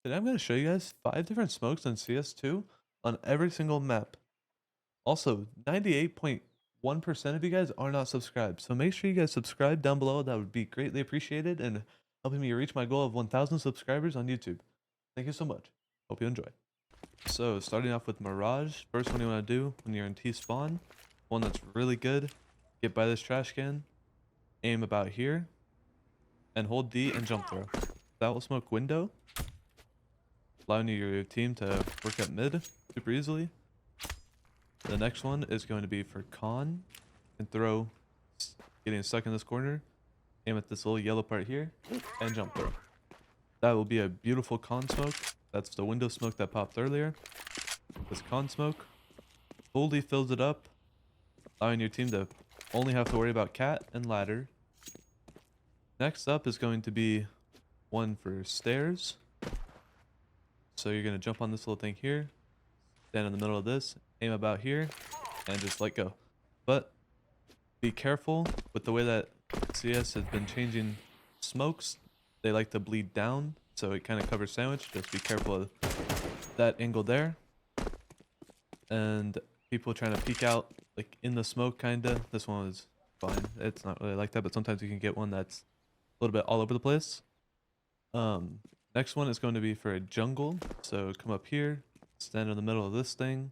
Today I'm going to show you guys 5 different smokes in CS2 on every single map. Also, 98.1% of you guys are not subscribed, so make sure you guys subscribe down below. That would be greatly appreciated and helping me reach my goal of 1,000 subscribers on YouTube. Thank you so much. Hope you enjoy. So, starting off with Mirage, first one you want to do when you're in T-spawn, one that's really good, get by this trash can, aim about here, and hold D and jump throw. That will smoke window, allowing your team to work at mid super easily. The next one is going to be for con and throw, getting stuck in this corner, aim at this little yellow part here, and jump throw. That will be a beautiful con smoke. That's the window smoke that popped earlier. This con smoke fully fills it up, allowing your team to only have to worry about cat and ladder. Next up is going to be one for stairs. So you're going to jump on this little thing here, stand in the middle of this, aim about here, and just let go. But be careful with the way that CS has been changing smokes. They like to bleed down, so it kind of covers sandwich. Just be careful of that angle there. And people trying to peek out like in the smoke, kinda. This one was fine. It's not really like that, but sometimes you can get one that's a little bit all over the place. Next one is going to be for a jungle. So come up here, stand in the middle of this thing.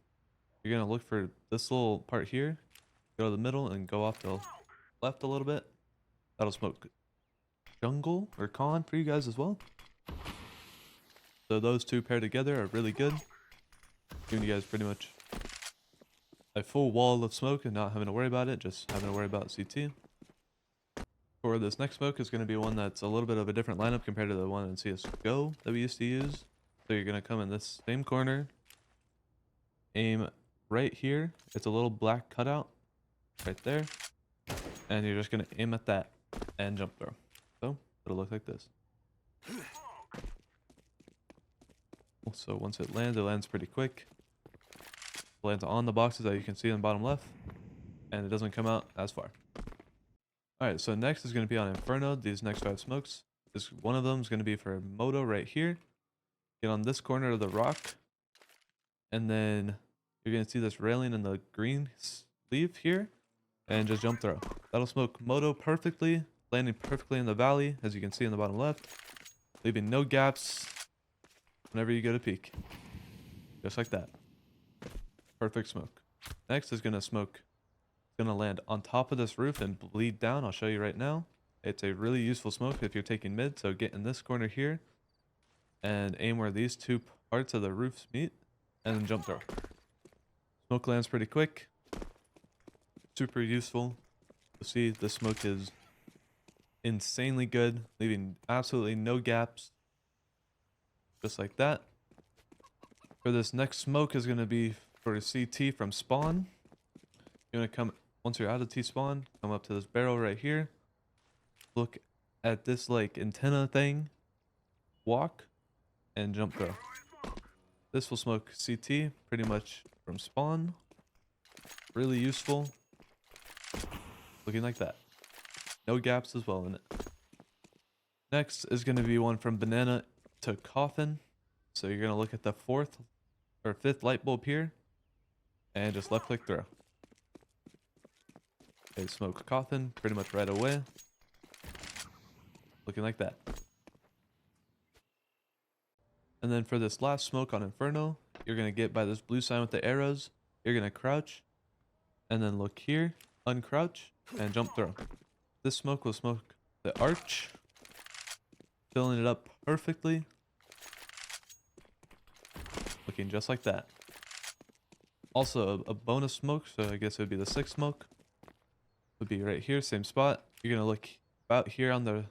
You're gonna look for this little part here, go to the middle and go off to the left a little bit. That'll smoke jungle or con for you guys as well. So those two paired together are really good, giving you guys pretty much a full wall of smoke and not having to worry about it, just having to worry about CT. For this next smoke is going to be one that's a little bit of a different lineup compared to the one in CSGO that we used to use. So you're going to come in this same corner, aim right here. It's a little black cutout right there. And you're just going to aim at that and jump throw. So it'll look like this. So once it lands pretty quick. It lands on the boxes that you can see in the bottom left. And it doesn't come out as far. Alright, so next is going to be on Inferno, these next 5 smokes. One of them is going to be for Moto right here. Get on this corner of the rock. And then you're going to see this railing in the green sleeve here. And just jump throw. That'll smoke Moto perfectly, landing perfectly in the valley, as you can see in the bottom left. Leaving no gaps whenever you go to peek. Just like that. Perfect smoke. Next is going to smoke. Going to land on top of this roof and bleed down. I'll show you right now. It's a really useful smoke if you're taking mid. So get in this corner here and aim where these two parts of the roofs meet and then jump throw. Smoke lands pretty quick. Super useful. You'll see the smoke is insanely good, leaving absolutely no gaps. Just like that. For this next smoke is going to be for CT from spawn. You're going to come, once you're out of T-spawn, come up to this barrel right here. Look at this like antenna thing. Walk and jump throw. This will smoke CT pretty much from spawn. Really useful. Looking like that. No gaps as well in it. Next is going to be one from banana to coffin. So you're going to look at the 4th or 5th light bulb here. And just left click throw. Okay, smoke coffin pretty much right away. Looking like that. And then for this last smoke on Inferno, you're going to get by this blue sign with the arrows. You're going to crouch. And then look here, uncrouch, and jump throw. This smoke will smoke the arch. Filling it up perfectly. Looking just like that. Also, a bonus smoke, so I guess it would be the 6th smoke. Would be right here, same spot. You're going to look about here on the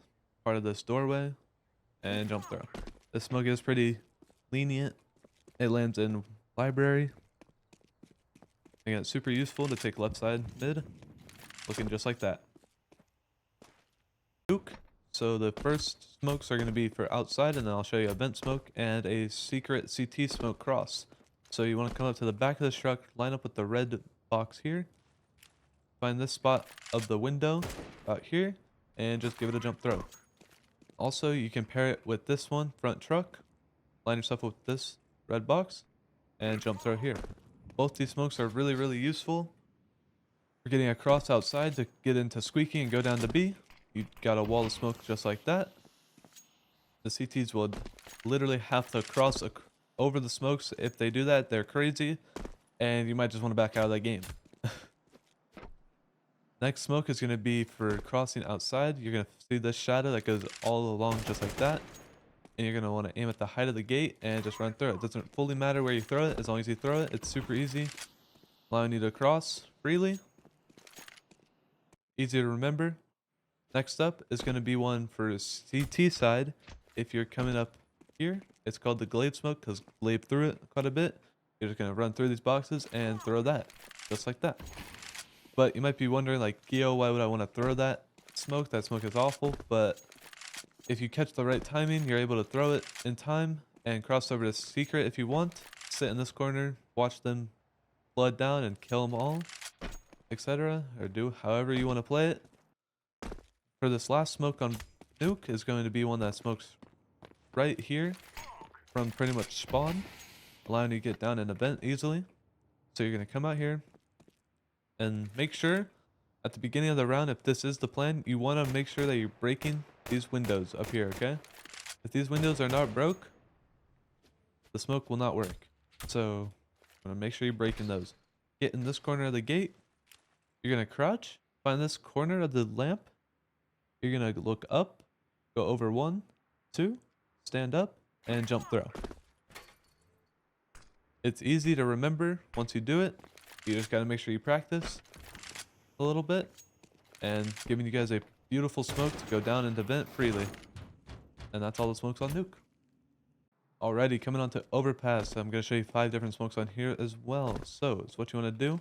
part of this doorway and jump throw. This smoke is pretty lenient. It lands in library. Again, it's super useful to take left side mid. Looking just like that. Nuke. So the first smokes are going to be for outside, and then I'll show you a vent smoke and a secret CT smoke cross. So you want to come up to the back of this truck, line up with the red box here. Find this spot of the window out here and just give it a jump throw. Also, you can pair it with this one, front truck, line yourself with this red box, and jump throw here. Both these smokes are really, really useful for getting across outside to get into squeaky and go down to B. You got a wall of smoke just like that. The CTs will literally have to cross over the smokes. If they do that, they're crazy, and you might just want to back out of that game. Next smoke is going to be for crossing outside. You're going to see this shadow that goes all along just like that. And you're going to want to aim at the height of the gate and just run through it. It doesn't fully matter where you throw it. As long as you throw it, it's super easy. Allowing you to cross freely. Easy to remember. Next up is going to be one for CT side. If you're coming up here, it's called the glaive smoke because glaive through it quite a bit. You're just going to run through these boxes and throw that. Just like that. But you might be wondering, like, Gio, why would I want to throw that smoke? That smoke is awful. But if you catch the right timing, you're able to throw it in time and cross over to secret if you want. Sit in this corner, watch them flood down and kill them all, etc. Or do however you want to play it. For this last smoke on Nuke is going to be one that smokes right here from pretty much spawn, allowing you to get down in a vent easily. So you're going to come out here. And make sure at the beginning of the round, if this is the plan, you want to make sure that you're breaking these windows up here, okay? If these windows are not broke, the smoke will not work. So I'm going to make sure you're breaking those. Get in this corner of the gate. You're going to crouch. Find this corner of the lamp. You're going to look up. Go over 1, 2, stand up, and jump throw. It's easy to remember once you do it. You just got to make sure you practice a little bit, and giving you guys a beautiful smoke to go down into vent freely. And that's all the smokes on Nuke. Alrighty, coming on to Overpass, I'm going to show you 5 different smokes on here as well. So, it's what you want to do.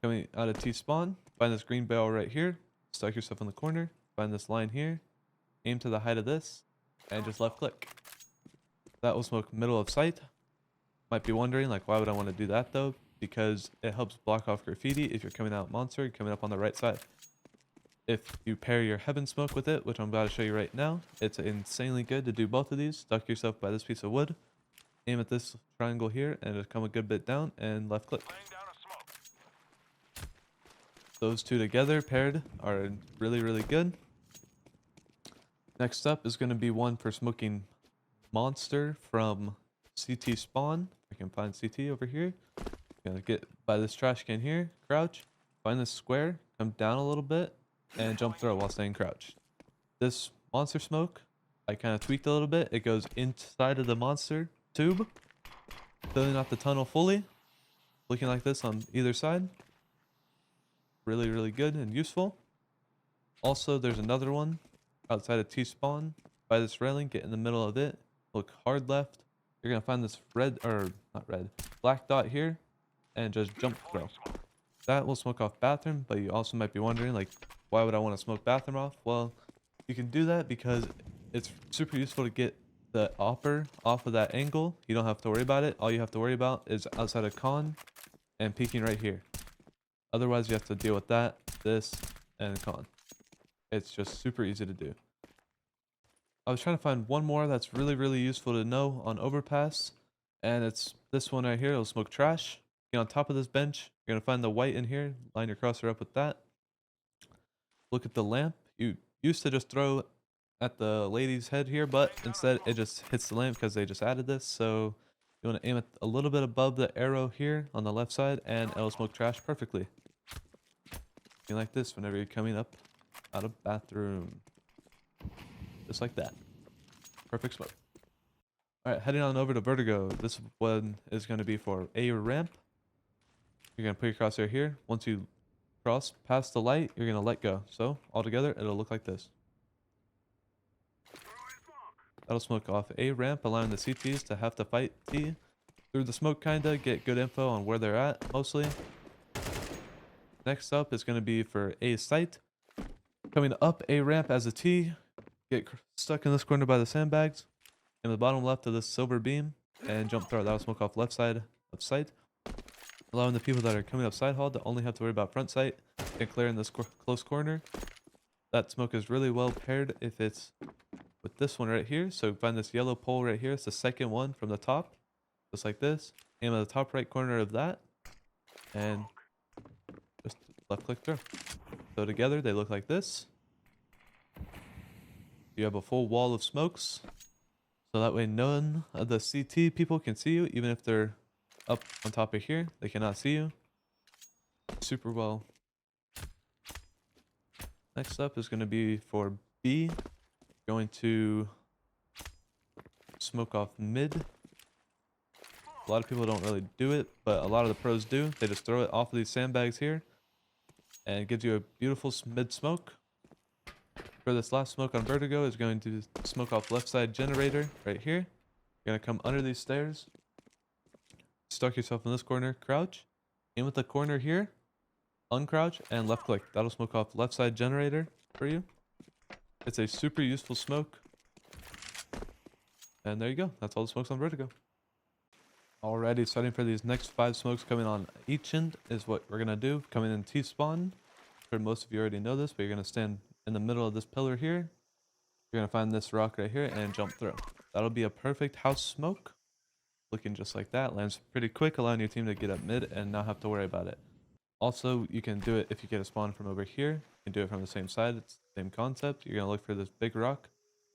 Coming out of T-spawn, find this green barrel right here, stuck yourself in the corner, find this line here, aim to the height of this, and just left click. That will smoke middle of sight. Might be wondering, like, why would I want to do that though? Because it helps block off graffiti if you're coming out monster, coming up on the right side. If you pair your heaven smoke with it, which I'm about to show you right now, it's insanely good to do both of these. Duck yourself by this piece of wood, aim at this triangle here, and just come a good bit down and left click. Those two together paired are really, really good. Next up is going to be one for smoking monster from CT spawn. I can find CT over here. Gonna get by this trash can here, crouch, find this square, come down a little bit, and jump throw while staying crouched. This monster smoke, I kind of tweaked a little bit. It goes inside of the monster tube, filling out the tunnel fully, looking like this on either side. Really, really good and useful. Also, there's another one outside of T-spawn by this railing. Get in the middle of it, look hard left. You're gonna find this black dot here, and just jump throw. That will smoke off bathroom, but you also might be wondering, like, why would I want to smoke bathroom off? Well, you can do that because it's super useful to get the upper off of that angle. You don't have to worry about it. All you have to worry about is outside of con and peeking right here. Otherwise, you have to deal with that, this, and con. It's just super easy to do. I was trying to find one more that's really, really useful to know on Overpass, and it's this one right here. It'll smoke trash. Get on top of this bench. You're going to find the white in here. Line your crosshair up with that. Look at the lamp. You used to just throw at the lady's head here, but instead it just hits the lamp because they just added this. So you want to aim it a little bit above the arrow here on the left side, and it'll smoke trash perfectly. Looking like this whenever you're coming up out of bathroom. Just like that. Perfect smoke. Alright, heading on over to Vertigo. This one is going to be for a ramp. You're going to put your crosshair here. Once you cross past the light, you're going to let go. So, altogether, it'll look like this. That'll smoke off a ramp, allowing the CTs to have to fight T through the smoke, kinda. Get good info on where they're at, mostly. Next up is going to be for a site. Coming up a ramp as a T. Get stuck in this corner by the sandbags. In the bottom left of this silver beam. And jump throw. That'll smoke off left side of sight. Allowing the people that are coming up side hall to only have to worry about front sight and clearing this close corner. That smoke is really well paired if it's with this one right here. So find this yellow pole right here. It's the second one from the top, just like this. Aim at the top right corner of that, and just left click through. So together they look like this. You have a full wall of smokes, so that way none of the CT people can see you, even if they're up on top of here. They cannot see you. Super well. Next up is going to be for B. Going to smoke off mid. A lot of people don't really do it, but a lot of the pros do. They just throw it off of these sandbags here, and it gives you a beautiful mid smoke. For this last smoke on Vertigo is going to smoke off left side generator right here. You're going to come under these stairs, stuck yourself in this corner, crouch, aim at the corner here, uncrouch, and left click. That'll smoke off left side generator for you. It's a super useful smoke. And there you go. That's all the smokes on Vertigo. Alrighty, starting for these next 5 smokes coming on each end is what we're going to do. Coming in T-spawn. For most of you already know this, but you're going to stand in the middle of this pillar here. You're going to find this rock right here and jump through. That'll be a perfect house smoke. Looking just like that. Lands pretty quick, allowing your team to get up mid and not have to worry about it. Also, you can do it if you get a spawn from over here. You can do it from the same side. It's the same concept. You're going to look for this big rock.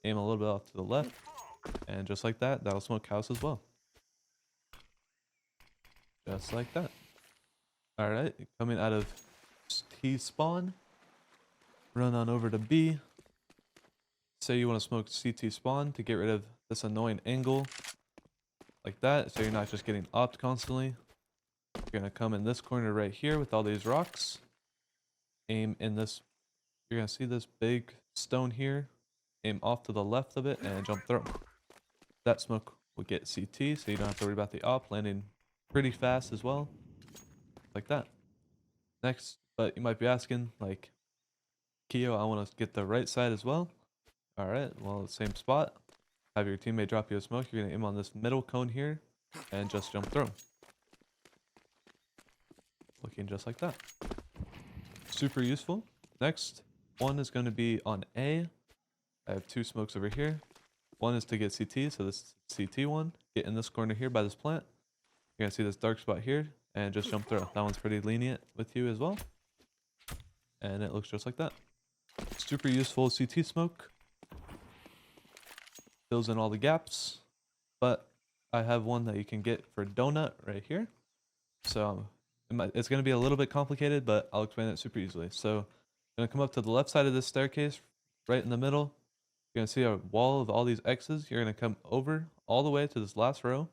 Aim a little bit off to the left. And just like that, that'll smoke house as well. Just like that. Alright, coming out of T spawn. Run on over to B. Say you want to smoke CT spawn to get rid of this annoying angle. Like that, so you're not just getting opt constantly. You're going to come in this corner right here with all these rocks. Aim in this. You're going to see this big stone here. Aim off to the left of it and jump through. That smoke will get CT, so you don't have to worry about the op landing pretty fast as well. Like that. Next, but you might be asking, like, Keo, I want to get the right side as well. Alright, well, same spot. Have your teammate drop you a smoke. You're going to aim on this middle cone here and just jump through. Looking just like that. Super useful. Next one is going to be on A. I have 2 smokes over here. One is to get CT, so this is CT one. Get in this corner here by this plant. You're going to see this dark spot here and just jump through. That one's pretty lenient with you as well. And it looks just like that. Super useful CT smoke. Fills in all the gaps. But I have one that you can get for donut right here. So it's going to be a little bit complicated, but I'll explain it super easily. So I'm going to come up to the left side of this staircase, right in the middle. You're going to see a wall of all these X's. You're going to come over all the way to this last row,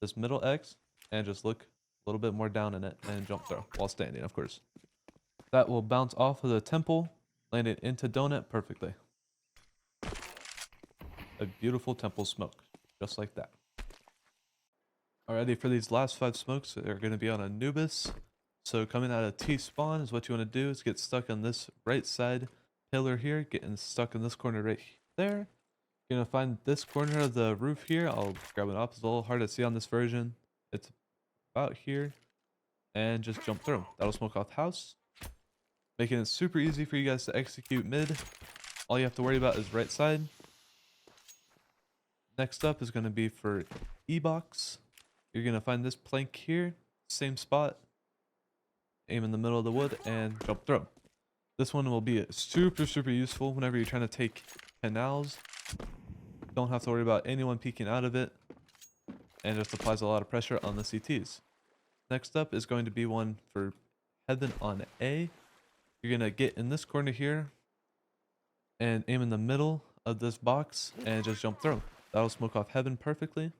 this middle X, and just look a little bit more down in it and jump through while standing, of course. That will bounce off of the temple, landing into donut perfectly. A beautiful temple smoke, just like that. Alrighty, for these last 5 smokes, they're going to be on Anubis. So coming out of T spawn is what you want to do is get stuck on this right side pillar here, getting stuck in this corner right there. You're going to find this corner of the roof here. I'll grab an op. It's a little hard to see on this version. It's about here. And just jump through. That'll smoke off house. Making it super easy for you guys to execute mid. All you have to worry about is right side. Next up is going to be for E-box. You're going to find this plank here. Same spot. Aim in the middle of the wood and jump through. This one will be super useful whenever you're trying to take canals. Don't have to worry about anyone peeking out of it. And just applies a lot of pressure on the CTs. Next up is going to be one for heaven on A. You're going to get in this corner here and aim in the middle of this box and just jump through. That'll smoke off heaven perfectly.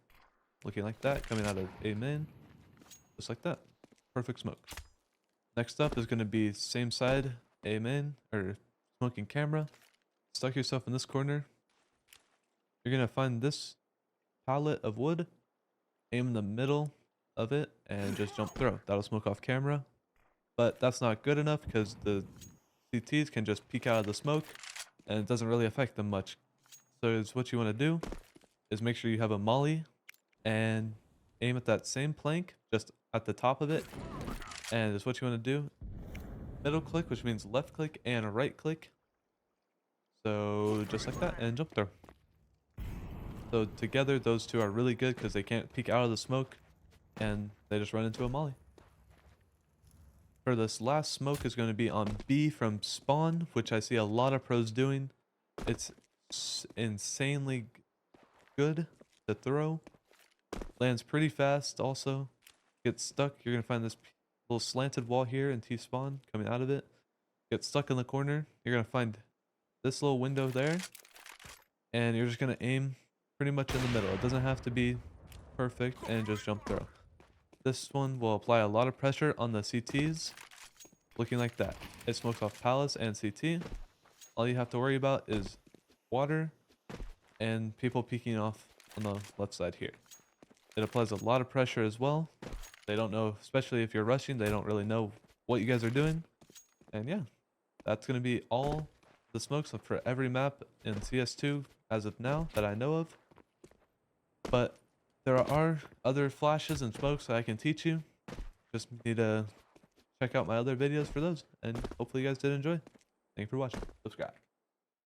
Looking like that, coming out of A main. Just like that. Perfect smoke. Next up is going to be same side, A main, or smoking camera. Stuck yourself in this corner. You're going to find this pallet of wood. Aim in the middle of it and just jump through. That'll smoke off camera. But that's not good enough because the CTs can just peek out of the smoke and it doesn't really affect them much. So it's what you want to do is make sure you have a molly and aim at that same plank just at the top of it. And it's what you want to do. Middle click, which means left click and right click. So just like that and jump through. So together, those two are really good because they can't peek out of the smoke and they just run into a molly. For this last smoke is going to be on B from spawn, which I see a lot of pros doing. It's insanely good to throw. Lands pretty fast also. Gets stuck. You're going to find this little slanted wall here in T-spawn coming out of it. Get stuck in the corner. You're going to find this little window there. And you're just going to aim pretty much in the middle. It doesn't have to be perfect and just jump throw. This one will apply a lot of pressure on the CTs. Looking like that. It smokes off palace and CT. All you have to worry about is water and people peeking off on the left side here. It applies a lot of pressure as well. They don't know, especially if you're rushing, they don't really know what you guys are doing. And yeah, that's going to be all the smokes for every map in CS2 as of now that I know of. But there are other flashes and smokes that I can teach you. Just need to check out my other videos for those. And hopefully you guys did enjoy. Thank you for watching. Subscribe.